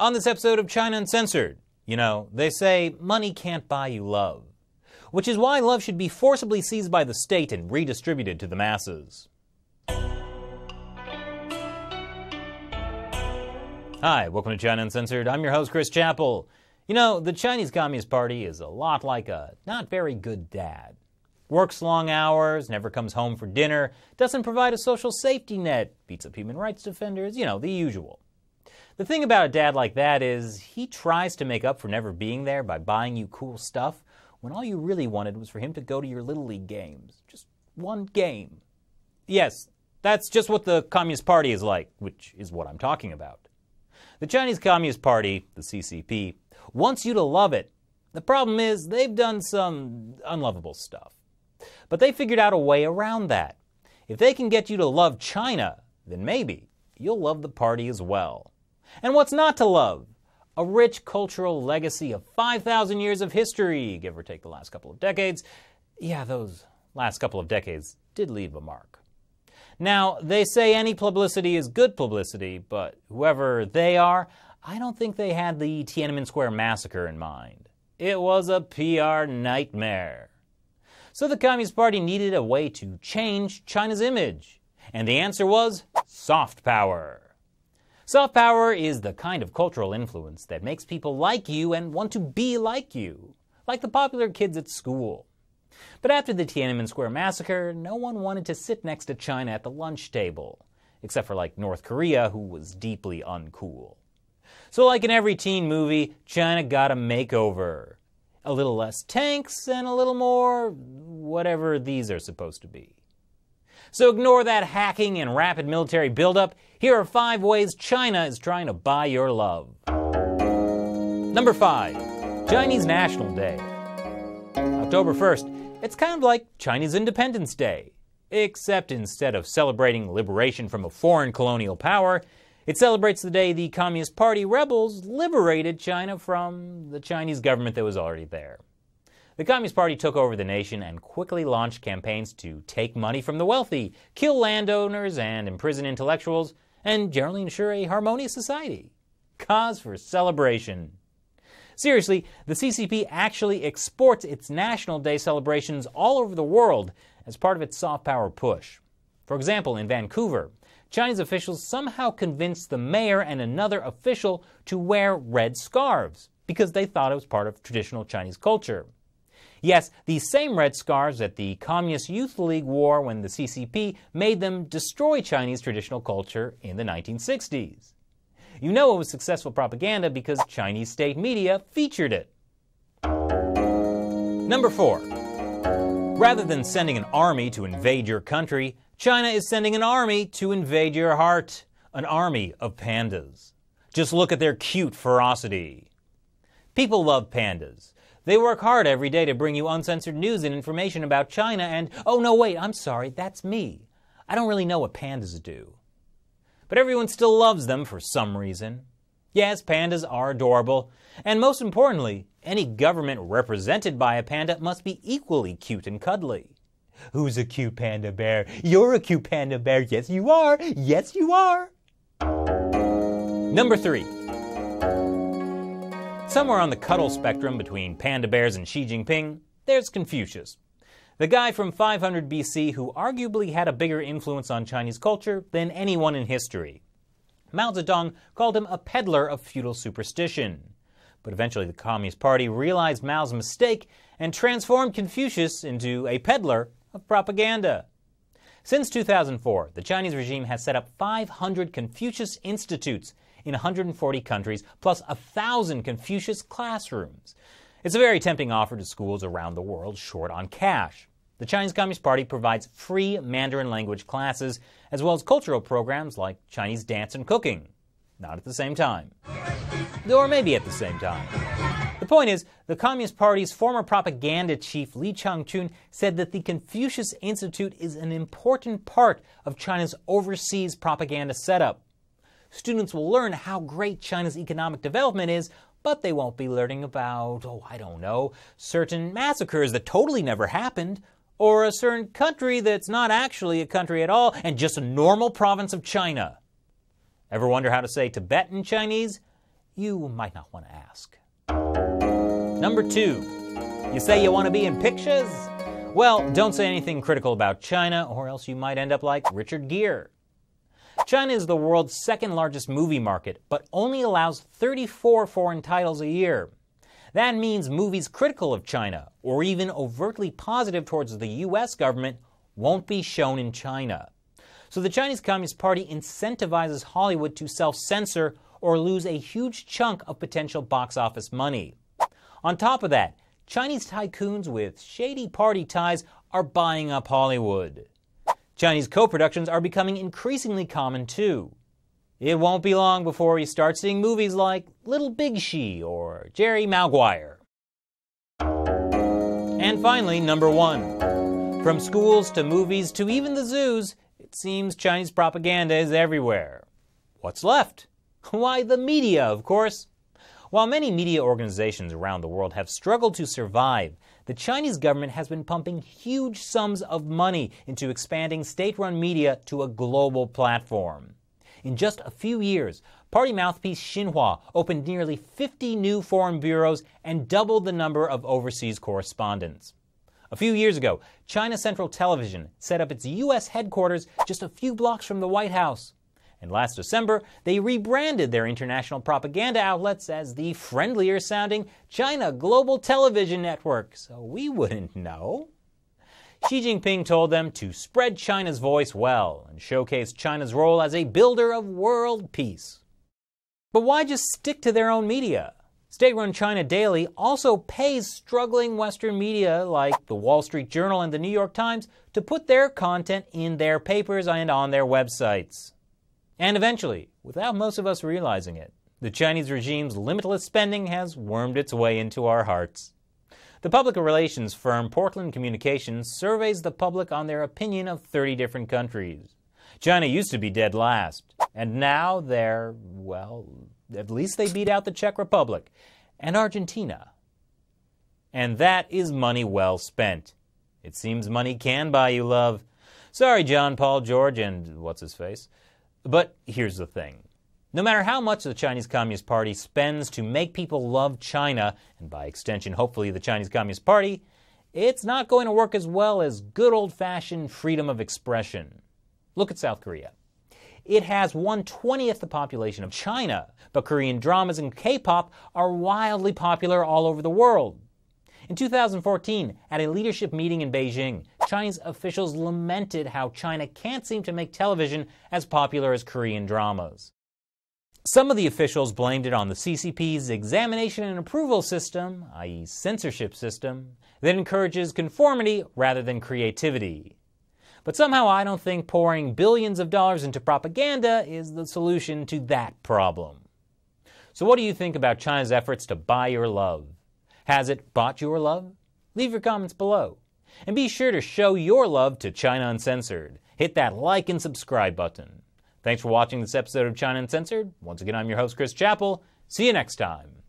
On this episode of China Uncensored, they say money can't buy you love, which is why love should be forcibly seized by the state and redistributed to the masses. Hi, welcome to China Uncensored. I'm your host, Chris Chappell. The Chinese Communist Party is a lot like a not very good dad. Works long hours, never comes home for dinner, doesn't provide a social safety net, beats up human rights defenders, the usual. The thing about a dad like that is he tries to make up for never being there by buying you cool stuff when all you really wanted was for him to go to your Little League games. Just one game. Yes, that's just what the Communist Party is like, which is what I'm talking about. The Chinese Communist Party, the CCP, wants you to love it. The problem is they've done some unlovable stuff. But they figured out a way around that. If they can get you to love China, then maybe you'll love the party as well. And what's not to love? A rich cultural legacy of 5,000 years of history, give or take the last couple of decades. Yeah, those last couple of decades did leave a mark. Now, they say any publicity is good publicity, but whoever they are, I don't think they had the Tiananmen Square massacre in mind. It was a PR nightmare. So the Communist Party needed a way to change China's image. And the answer was soft power. Soft power is the kind of cultural influence that makes people like you and want to be like you, like the popular kids at school. But after the Tiananmen Square massacre, no one wanted to sit next to China at the lunch table, except for North Korea, who was deeply uncool. So like in every teen movie, China got a makeover. A little less tanks and a little more whatever these are supposed to be. So ignore that hacking and rapid military buildup. Here are 5 ways China is trying to buy your love. Number 5, Chinese National Day. October 1st, it's kind of like Chinese Independence Day, except instead of celebrating liberation from a foreign colonial power, it celebrates the day the Communist Party rebels liberated China from the Chinese government that was already there. The Communist Party took over the nation and quickly launched campaigns to take money from the wealthy, kill landowners, and imprison intellectuals, and generally ensure a harmonious society. Cause for celebration. Seriously, the CCP actually exports its National Day celebrations all over the world as part of its soft power push. For example, in Vancouver, Chinese officials somehow convinced the mayor and another official to wear red scarves because they thought it was part of traditional Chinese culture. Yes, these same red scarves that the Communist Youth League wore when the CCP made them destroy Chinese traditional culture in the 1960s. You know it was successful propaganda because Chinese state media featured it. Number 4. Rather than sending an army to invade your country, China is sending an army to invade your heart. An army of pandas. Just look at their cute ferocity. People love pandas. They work hard every day to bring you uncensored news and information about China and, oh no wait, I'm sorry, that's me. I don't really know what pandas do. But everyone still loves them for some reason. Yes, pandas are adorable. And most importantly, any government represented by a panda must be equally cute and cuddly. Who's a cute panda bear? You're a cute panda bear. Yes, you are. Yes, you are. Number 3. Somewhere on the cuddle spectrum between panda bears and Xi Jinping, there's Confucius. The guy from 500 BC who arguably had a bigger influence on Chinese culture than anyone in history. Mao Zedong called him a peddler of feudal superstition. But eventually the Communist Party realized Mao's mistake and transformed Confucius into a peddler of propaganda. Since 2004, the Chinese regime has set up 500 Confucius institutes in 140 countries, plus 1,000 Confucius classrooms. It's a very tempting offer to schools around the world short on cash. The Chinese Communist Party provides free Mandarin language classes, as well as cultural programs like Chinese dance and cooking. Not at the same time. Or maybe at the same time. The point is, the Communist Party's former propaganda chief Li Changchun said that the Confucius Institute is an important part of China's overseas propaganda setup. Students will learn how great China's economic development is, but they won't be learning about, certain massacres that totally never happened, or a certain country that's not actually a country at all and just a normal province of China. Ever wonder how to say Tibet in Chinese? you might not want to ask. Number 2. You say you want to be in pictures? Well, don't say anything critical about China, or else you might end up like Richard Gere. China is the world's second largest movie market, but only allows 34 foreign titles a year. That means movies critical of China, or even overtly positive towards the US government, won't be shown in China. So the Chinese Communist Party incentivizes Hollywood to self-censor or lose a huge chunk of potential box office money. On top of that, Chinese tycoons with shady party ties are buying up Hollywood. Chinese co-productions are becoming increasingly common too. It won't be long before you start seeing movies like Little Big She or Jerry Maguire. And finally, number 1. From schools to movies to even the zoos, it seems Chinese propaganda is everywhere. What's left? Why, the media, of course. While many media organizations around the world have struggled to survive, the Chinese government has been pumping huge sums of money into expanding state-run media to a global platform. In just a few years, party mouthpiece Xinhua opened nearly 50 new foreign bureaus and doubled the number of overseas correspondents. A few years ago, China Central Television set up its U.S. headquarters just a few blocks from the White House. And last December, they rebranded their international propaganda outlets as the friendlier-sounding China Global Television Network, so we wouldn't know. Xi Jinping told them to spread China's voice well and showcase China's role as a builder of world peace. But why just stick to their own media? State-run China Daily also pays struggling Western media like the Wall Street Journal and the New York Times to put their content in their papers and on their websites. And eventually, without most of us realizing it, the Chinese regime's limitless spending has wormed its way into our hearts. The public relations firm Portland Communications surveys the public on their opinion of 30 different countries. China used to be dead last, and now they're, well, at least they beat out the Czech Republic and Argentina. And that is money well spent. It seems money can buy you love. Sorry, John, Paul, George, and what's-his-face. But here's the thing. No matter how much the Chinese Communist Party spends to make people love China, and by extension, hopefully the Chinese Communist Party, it's not going to work as well as good old-fashioned freedom of expression. Look at South Korea. It has 1/20th the population of China, but Korean dramas and K-pop are wildly popular all over the world. In 2014, at a leadership meeting in Beijing, Chinese officials lamented how China can't seem to make television as popular as Korean dramas. Some of the officials blamed it on the CCP's examination and approval system, i.e. censorship system, that encourages conformity rather than creativity. But somehow I don't think pouring billions of dollars into propaganda is the solution to that problem. So what do you think about China's efforts to buy your love? Has it bought your love? Leave your comments below. And be sure to show your love to China Uncensored. Hit that like and subscribe button. Thanks for watching this episode of China Uncensored. Once again, I'm your host, Chris Chappell. See you next time.